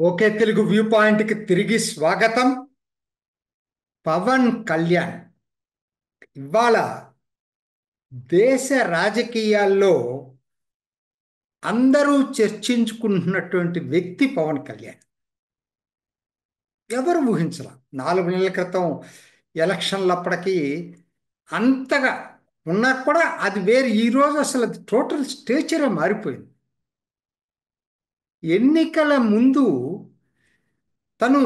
Okay Telugu view పాయింట్కి తిరిగి స్వాగతం. పవన్ కళ్యాణ్ ఇవాళ దేశ రాజకీయాల్లో అందరూ చర్చించుకుంటున్నటువంటి వ్యక్తి పవన్ కళ్యాణ్. ఎవరు ఊహించల 4 నెలల క్రితం ఎలక్షన్లప్పటికీ అంతగా ఉన్నా కూడా అది వేరు. ఈరోజు అసలు అది టోటల్ స్టేచరే మారిపోయింది. ఎన్నికల ముందు తను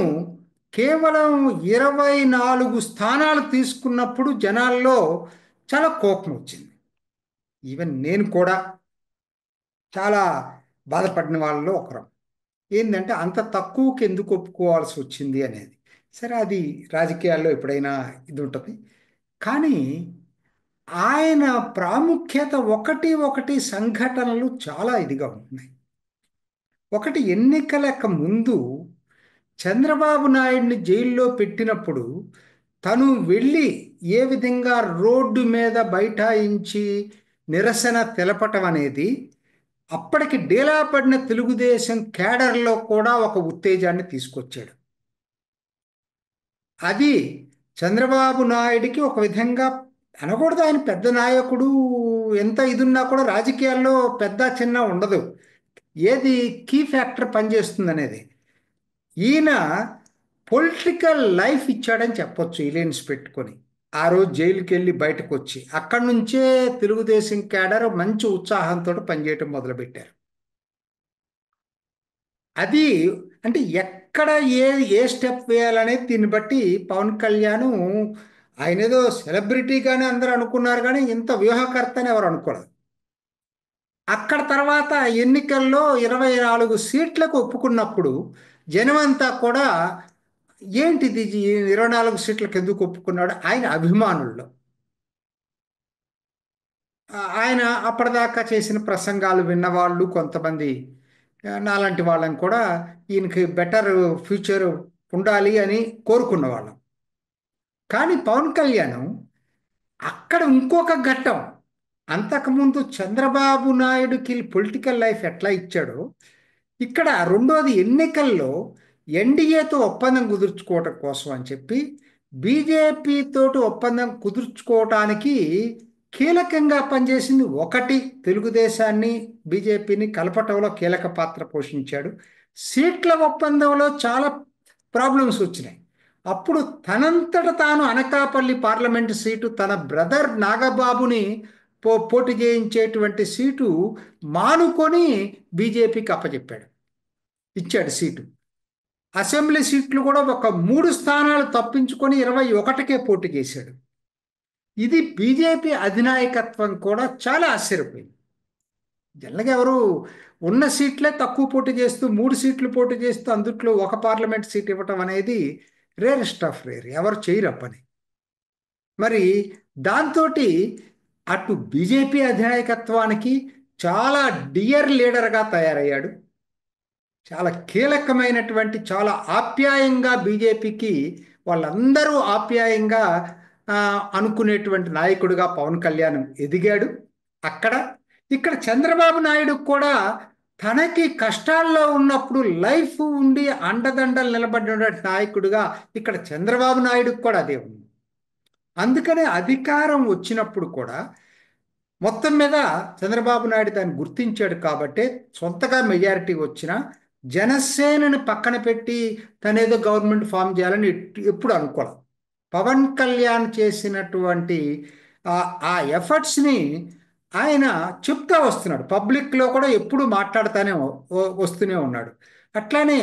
కేవలం 24 స్థానాలు తీసుకున్నప్పుడు జనాల్లో చాలా కోపం వచ్చింది. ఈవెన్ నేను కూడా చాలా బాధపడిన వాళ్ళలో ఒకరం. ఏంటంటే అంత తక్కువకి ఎందుకు ఒప్పుకోవాల్సి వచ్చింది అనేది. సరే, అది రాజకీయాల్లో ఎప్పుడైనా ఇది ఉంటుంది. కానీ ఆయన ప్రాముఖ్యత ఒకటి ఒకటి సంఘటనలు చాలా ఇదిగా ఉంటున్నాయి. ఒకటి, ఎన్నికలకు ముందు చంద్రబాబు నాయుడిని జైల్లో పెట్టినప్పుడు తను వెళ్ళి ఏ విధంగా రోడ్డు మీద బైఠాయించి నిరసన తెలపటం అనేది అప్పటికి డీలా పడిన తెలుగుదేశం క్యాడర్లో కూడా ఒక ఉత్తేజాన్ని తీసుకొచ్చాడు. అది చంద్రబాబు నాయుడికి ఒక విధంగా అనకూడదు, ఆయన పెద్ద నాయకుడు, ఎంత ఇదున్నా కూడా రాజకీయాల్లో పెద్ద చిన్న ఉండదు, ఏది కీ ఫ్యాక్టర్ పనిచేస్తుంది అనేది. ఈయన పొలిటికల్ లైఫ్ ఇచ్చాడని చెప్పొచ్చు ఇలయన్స్ పెట్టుకొని. ఆ రోజు జైలుకి వెళ్ళి బయటకు వచ్చి అక్కడి నుంచే తెలుగుదేశం క్యాడర్ మంచి ఉత్సాహంతో పనిచేయటం మొదలుపెట్టారు. అది అంటే ఎక్కడ ఏ ఏ స్టెప్ వేయాలనేది దీన్ని బట్టి పవన్ కళ్యాణ్ ఆయన ఏదో సెలబ్రిటీగానే అందరూ అనుకున్నారు, కానీ ఇంత వ్యూహకర్త అని ఎవరు అనుకోలేదు. అక్కడ తర్వాత ఎన్నికల్లో 24 సీట్లకు ఒప్పుకున్నప్పుడు జనమంతా కూడా ఏంటిది, ఈ 24 సీట్లకు ఎందుకు ఒప్పుకున్నాడు ఆయన అభిమానుల్లో. ఆయన అప్పటిదాకా చేసిన ప్రసంగాలు విన్నవాళ్ళు కొంతమంది, నాలాంటి వాళ్ళని కూడా ఈయనకి బెటర్ ఫ్యూచర్ ఉండాలి అని కోరుకున్న వాళ్ళం. కానీ పవన్ కళ్యాణ్ అక్కడ ఇంకొక ఘట్టం. అంతకుముందు చంద్రబాబు నాయుడుకి పొలిటికల్ లైఫ్ ఎట్లా ఇచ్చాడో ఇక్కడ రెండోది, ఎన్నికల్లో ఎన్డీఏతో ఒప్పందం కుదుర్చుకోవటం కోసం అని చెప్పి బీజేపీ తోటి ఒప్పందం కుదుర్చుకోవటానికి కీలకంగా పనిచేసింది ఒకటి, తెలుగుదేశాన్ని బీజేపీని కలపటంలో కీలక పాత్ర పోషించాడు. సీట్ల ఒప్పందంలో చాలా ప్రాబ్లమ్స్ వచ్చినాయి. అప్పుడు తనంతట తాను అనకాపల్లి పార్లమెంటు సీటు తన బ్రదర్ నాగబాబుని పోటీ చేయించేటువంటి సీటు మానుకొని బీజేపీకి అప్పచెప్పాడు, ఇచ్చాడు సీటు. అసెంబ్లీ సీట్లు కూడా ఒక 3 స్థానాలు తప్పించుకొని 21కే పోటీ చేశాడు. ఇది బీజేపీ అధినాయకత్వం కూడా చాలా ఆశ్చర్యపోయింది. జనరల్గా ఎవరు ఉన్న సీట్లే తక్కువ పోటీ చేస్తూ 3 సీట్లు పోటీ చేస్తూ అందుట్లో ఒక పార్లమెంట్ సీట్ ఇవ్వటం అనేది రేరెస్ట్ ఆఫ్ రేర్, ఎవరు చేయరు ఆ పని. మరి దాంతో అటు బీజేపీ అధినాయకత్వానికి చాలా డియర్ లీడర్గా తయారయ్యాడు. చాలా కీలకమైనటువంటి, చాలా ఆప్యాయంగా బీజేపీకి వాళ్ళందరూ ఆప్యాయంగా ఆ, అనుకునేటువంటి నాయకుడిగా పవన్ కళ్యాణ్ ఎదిగాడు. అక్కడ ఇక్కడ చంద్రబాబు నాయుడు కూడా తనకి కష్టాల్లో ఉన్నప్పుడు లైఫ్ ఉండి అండదండలు నిలబడినటువంటి నాయకుడిగా ఇక్కడ చంద్రబాబు నాయుడుకి కూడా అదే ఉంది. అందుకనే అధికారం వచ్చినప్పుడు కూడా మొత్తం మీద చంద్రబాబు నాయుడు దాన్ని గుర్తించాడు కాబట్టి సొంతగా మెజారిటీ వచ్చిన జనసేనని పక్కన పెట్టి తనేదో గవర్నమెంట్ ఫామ్ చేయాలని ఎప్పుడు అనుకోలేదు. పవన్ కళ్యాణ్ చేసినటువంటి ఆ ఆ ఎఫర్ట్స్ని ఆయన చెప్తా వస్తున్నాడు, పబ్లిక్లో కూడా ఎప్పుడు మాట్లాడుతూనే వస్తూనే ఉన్నాడు. అట్లానే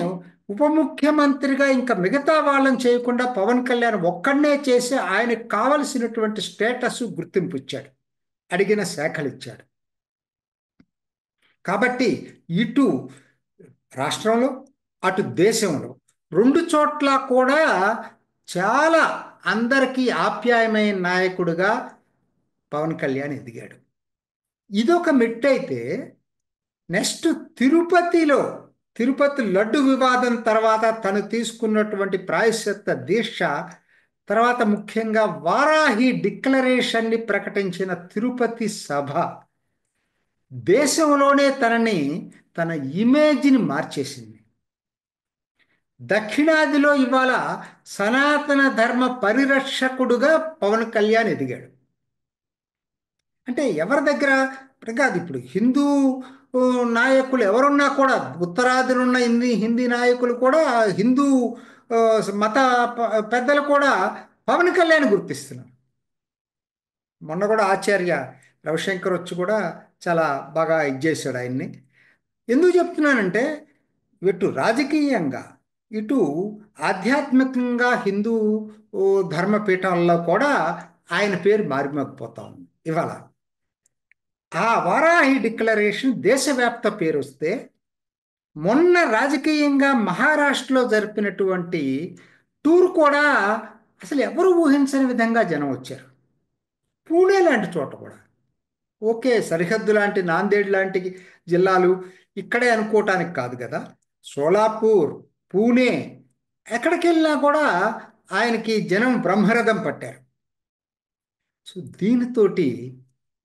ఉప ముఖ్యమంత్రిగా ఇంకా మిగతా వాళ్ళని చేయకుండా పవన్ కళ్యాణ్ ఒక్కడనే చేసి ఆయనకు కావలసినటువంటి స్టేటస్ గుర్తింపు ఇచ్చాడు, అడిగిన శాఖలు ఇచ్చాడు. కాబట్టి ఇటు రాష్ట్రంలో అటు దేశంలో రెండు చోట్ల కూడా చాలా అందరికీ ఆప్యాయమైన నాయకుడిగా పవన్ కళ్యాణ్ ఎదిగాడు. ఇదొక మెట్టు అయితే, నెక్స్ట్ తిరుపతిలో తిరుపతి లడ్డు వివాదం తర్వాత తను తీసుకున్నటువంటి ప్రాయశ్చిత్త దీక్ష తర్వాత ముఖ్యంగా వారాహి డిక్లరేషన్ని ప్రకటించిన తిరుపతి సభ దేశంలోనే తన ఇమేజ్ని మార్చేసింది. దక్షిణాదిలో ఇవాళ సనాతన ధర్మ పరిరక్షకుడుగా పవన్ కళ్యాణ్ ఎదిగాడు. అంటే ఎవరి దగ్గర ఇప్పుడు కాదు, ఇప్పుడు హిందూ ఊ, నాయకులు ఎవరున్నా కూడా, ఉత్తరాదిలో ఉన్న హిందీ నాయకులు కూడా, హిందూ ఆ, మత పెద్దలు కూడా పవన్ కళ్యాణ్ గుర్తిస్తున్నారు. మొన్న కూడా ఆచార్య రవిశంకర్ వచ్చి కూడా చాలా బాగా ఇచ్చేసాడు ఆయన్ని. ఎందుకు చెప్తున్నానంటే, ఇటు రాజకీయంగా, ఇటు ఆధ్యాత్మికంగా హిందూ ఓ, ధర్మపీఠంలో కూడా ఆయన పేరు మారిమోగిపోతా ఉంది ఇవాళ. ఆ వారాహి డిక్లరేషన్ దేశవ్యాప్త పేరు వస్తే, మొన్న రాజకీయంగా మహారాష్ట్రలో జరిపినటువంటి టూర్ కూడా అసలు ఎవరు ఊహించని విధంగా జనం వచ్చారు. పూణే లాంటి చోట కూడా, ఓకే సరిహద్దు లాంటి నాందేడ్ లాంటి జిల్లాలు ఇక్కడే అనుకోవటానికి కాదు కదా, సోలాపూర్, పూణే, ఎక్కడికి వెళ్ళినా కూడా ఆయనకి జనం బ్రహ్మరథం పట్టారు. సో దీనితోటి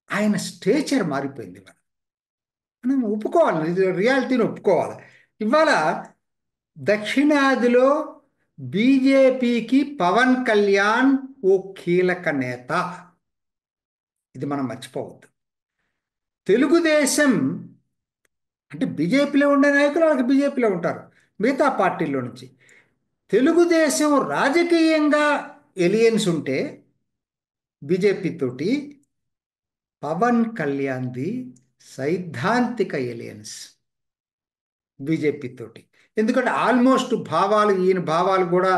ఆయన స్టేచర్ మారిపోయింది. ఇవాళ మనం ఒప్పుకోవాలి, ఇది రియాలిటీని ఒప్పుకోవాలి. ఇవాళ దక్షిణాదిలో బీజేపీకి పవన్ కళ్యాణ్ ఓ కీలక నేత. ఇది మనం మర్చిపోవద్దు. తెలుగుదేశం అంటే బీజేపీలో ఉండే నాయకులు వాళ్ళకి బీజేపీలో ఉంటారు, మిగతా పార్టీల్లో నుంచి. తెలుగుదేశం రాజకీయంగా ఎలియన్స్ ఉంటే బీజేపీ తోటి, పవన్ కళ్యాణ్ది సైద్ధాంతిక ఎలియన్స్ బీజేపీ తోటి. ఎందుకంటే ఆల్మోస్ట్ భావాలు, ఈయన భావాలు కూడా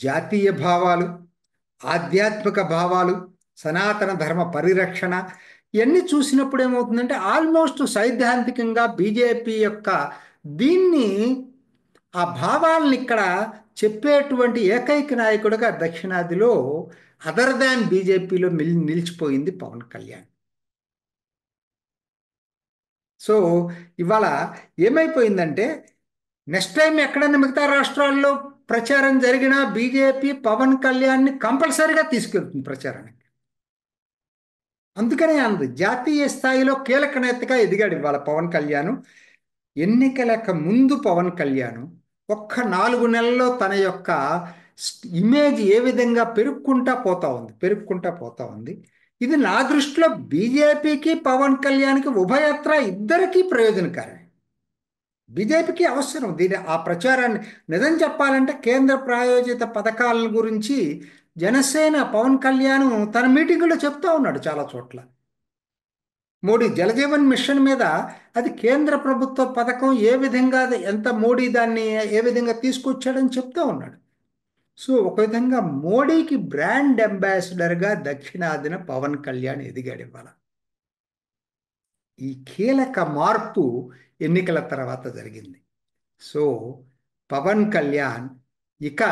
జాతీయ భావాలు, ఆధ్యాత్మిక భావాలు, సనాతన ధర్మ పరిరక్షణ, ఇవన్నీ చూసినప్పుడు ఏమవుతుందంటే ఆల్మోస్ట్ సైద్ధాంతికంగా బీజేపీ యొక్క దీన్ని, ఆ భావాలను ఇక్కడ చెప్పేటువంటి ఏకైక నాయకుడిగా దక్షిణాదిలో అదర్ దాన్ బీజేపీలో నిలిచిపోయింది పవన్ కళ్యాణ్. సో ఇవాళ ఏమైపోయిందంటే, నెక్స్ట్ టైం ఎక్కడైనా మిగతా రాష్ట్రాల్లో ప్రచారం జరిగినా బీజేపీ పవన్ కళ్యాణ్ని కంపల్సరీగా తీసుకెళ్తుంది ప్రచారానికి. అందుకనే అంది జాతీయ స్థాయిలో కీలక నేతగా ఎదిగాడు ఇవాళ పవన్ కళ్యాణ్. ఎన్నికలకు ముందు పవన్ కళ్యాణ్ ఒక్క 4 నెలల్లో తన యొక్క ఇమేజ్ ఏ విధంగా పెరుక్కుంటా పోతా ఉంది. ఇది నా దృష్టిలో బీజేపీకి పవన్ కళ్యాణ్కి ఉభయత్ర ఇద్దరికీ ప్రయోజనకారమే. బీజేపీకి అవసరం ఆ ప్రచారాన్ని. నిజం చెప్పాలంటే కేంద్ర ప్రాయోజిత పథకాల గురించి జనసేన పవన్ కళ్యాణ్ తన మీటింగులో చెప్తా ఉన్నాడు చాలా చోట్ల. మోడీ జలజీవన్ మిషన్ మీద అది కేంద్ర ప్రభుత్వ పథకం, ఏ విధంగా ఎంత మోడీ దాన్ని ఏ విధంగా తీసుకొచ్చాడని చెప్తా ఉన్నాడు. సో ఒక విధంగా మోడీకి బ్రాండ్ అంబాసిడర్గా దక్షిణాదిన పవన్ కళ్యాణ్ ఎదిగాడు ఇవాళ. ఈ కీలక మార్పు ఎన్నికల తర్వాత జరిగింది. సో పవన్ కళ్యాణ్ ఇక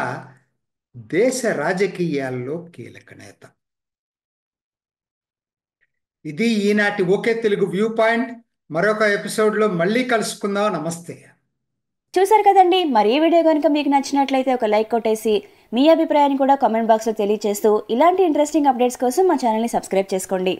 దేశ రాజకీయాల్లో కీలక నేత. ఇది ఈనాటి ఓకే తెలుగు వ్యూ పాయింట్. మరొక ఎపిసోడ్లో మళ్ళీ కలుసుకుందాం. నమస్తే. చూసారు కదండి, మరి ఈ వీడియో కనుక మీకు నచ్చినట్లయితే ఒక లైక్ కొట్టేసి మీ అభిప్రాయాన్ని కూడా కామెంట్ బాక్స్లో తెలియజేస్తూ ఇలాంటి ఇంట్రెస్టింగ్ అప్డేట్స్ కోసం మా ఛానల్ని సబ్స్క్రైబ్ చేసుకోండి.